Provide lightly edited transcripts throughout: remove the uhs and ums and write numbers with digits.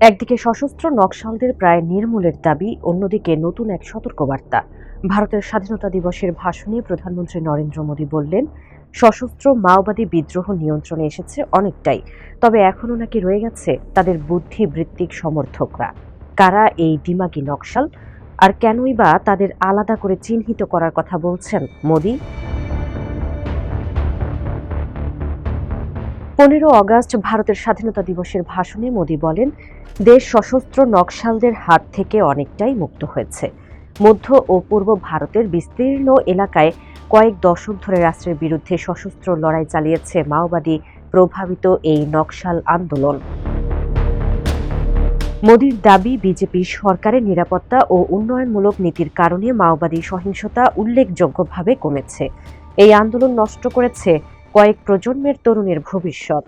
একদিকে সশস্ত্র নকশালদের প্রায় নির্মূলের দাবি, অন্যদিকে নতুন এক সতর্কবার্তা। ভারতের স্বাধীনতা দিবসের ভাষণে প্রধানমন্ত্রী নরেন্দ্র মোদী বললেন, সশস্ত্র মাওবাদী বিদ্রোহ নিয়ন্ত্রণে এসেছে অনেকটাই, তবে এখনো নাকি রয়ে গেছে তাদের বুদ্ধিবৃত্তিক সমর্থকরা। কারা এই দিমাগী নকশাল, আর কেনই বা তাদের আলাদা করে চিহ্নিত করার কথা বলছেন মোদী? 15 অগাস্ট ভারতের স্বাধীনতা দিবসের ভাষণে মোদী বলেন, দেশ সশস্ত্র নকশালদের হাত থেকে অনেকটাই মুক্ত হয়েছে। মধ্য ও পূর্ব ভারতের বিস্তীর্ণ এলাকায় কয়েক দশক ধরে রাষ্ট্রের বিরুদ্ধে সশস্ত্র লড়াই চালিয়েছে মাওবাদী প্রভাবিত এই নকশাল আন্দোলন। মোদীর দাবি, বিজেপি সরকারের নিরাপত্তা ও উন্নয়নমূলক নীতির কারণে মাওবাদী সহিংসতা উল্লেখযোগ্যভাবে কমেছে। এই আন্দোলন নষ্ট করেছে কয়েক প্রজন্মের তরুণের ভবিষ্যৎ।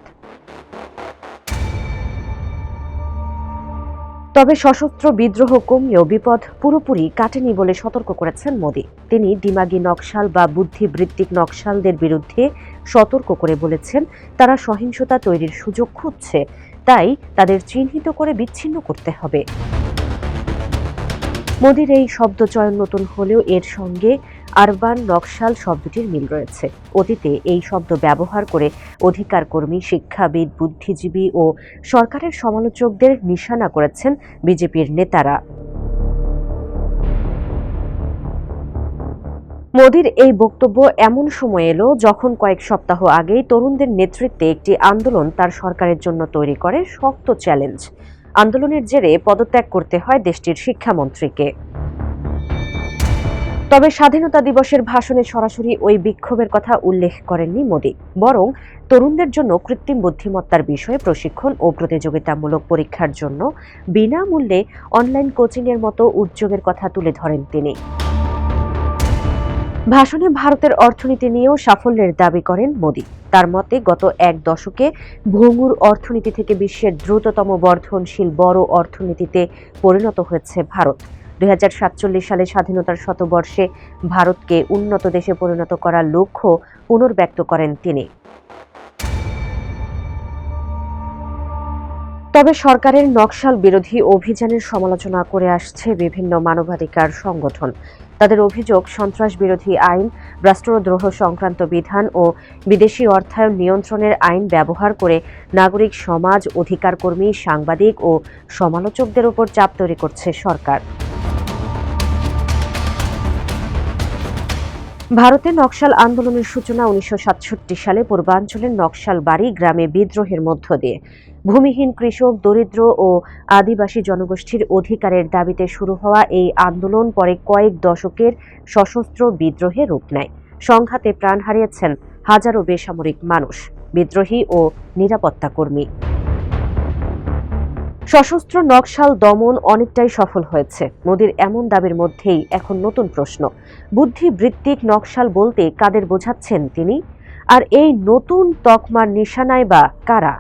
তবে সশস্ত্র বিদ্রোহ কমলেও বিপদ পুরোপুরি কাটেনি বলে সতর্ক করেছেন মোদী। তিনি দিমাগী নকশাল বা বুদ্ধিবৃত্তিক নকশালদের বিরুদ্ধে সতর্ক করে বলেছেন, তারা সহিংসতা তৈরির সুযোগ খুঁজছে, তাই তাদের চিহ্নিত করে বিচ্ছিন্ন করতে হবে। মোদীর এই শব্দচয়ন নতুন হলেও এর সঙ্গে আরবান নকশাল শব্দটির মিল রয়েছে। অতীতে এই শব্দ ব্যবহার করে অধিকার কর্মী, শিক্ষাবিদ, বুদ্ধিজীবী ও সরকারের সমালোচকদের নিশানা করেছেন বিজেপির নেতারা। মোদীর এই বক্তব্য এমন সময় এলো যখন কয়েক সপ্তাহ আগেই তরুণদের নেতৃত্বে একটি আন্দোলন তার সরকারের জন্য তৈরি করে শক্ত চ্যালেঞ্জ। আন্দোলনের জেরে পদত্যাগ করতে হয় দেশটির শিক্ষামন্ত্রীকে। তবে স্বাধীনতা দিবসের ভাষণে সরাসরি ওই বিক্ষোভের কথা উল্লেখ করেননি মোদী, বরং তরুণদের জন্য কৃত্রিম বুদ্ধিমত্তার বিষয়ে প্রশিক্ষণ ও প্রতিযোগিতামূলক পরীক্ষার জন্য বিনামূল্যে অনলাইন কোচিংয়ের মতো উদ্যোগের কথা তুলে ধরেন তিনি। ভাষণে ভারতের অর্থনীতি নিয়েও সাফল্যের দাবি করেন মোদী। তার মতে, গত এক দশকে ভঙ্গুর অর্থনীতি থেকে বিশ্বের দ্রুততম বর্ধনশীল বড় অর্থনীতিতে পরিণত হয়েছে ভারত। 2047 সালে স্বাধীনতার শতবর্ষে ভারতকে উন্নত দেশে পরিণত করার লক্ষ্য পুনর্ব্যক্ত করেন তিনি। তবে সরকারের নকশাল বিরোধী অভিযানের সমালোচনা করে আসছে বিভিন্ন মানবাধিকার সংগঠন। তাদের অভিযোগ, সন্ত্রাস বিরোধী আইন, রাষ্ট্রদ্রোহ সংক্রান্ত বিধান ও বিদেশি অর্থায়ন নিয়ন্ত্রণের আইন ব্যবহার করে নাগরিক সমাজ, অধিকার কর্মী, সাংবাদিক ও সমালোচকদের উপর চাপ তৈরি করছে সরকার। ভারতে নকশাল আন্দোলনের সূচনা 1967 সালে পূর্বাঞ্চলের নকশাল বাড়ি গ্রামে বিদ্রোহের মধ্য দিয়ে। ভূমিহীন কৃষক, দরিদ্র ও আদিবাসী জনগোষ্ঠীর অধিকারের দাবিতে শুরু হওয়া এই আন্দোলন পরে কয়েক দশকের সশস্ত্র বিদ্রোহে রূপ নেয়। সংঘাতে প্রাণ হারিয়েছেন হাজারো বেসামরিক মানুষ, বিদ্রোহী ও নিরাপত্তা কর্মী। সশস্ত্র নকশাল দমন অনেকটাই সফল হয়েছে। মোদীর এমন দাবির মধ্যেই এখন নতুন প্রশ্ন, বুদ্ধিবৃত্তিক নকশাল বলতে কাদের বোঝাচ্ছেন তিনি, আর এই নতুন তকমার নিশানায় বা কারা?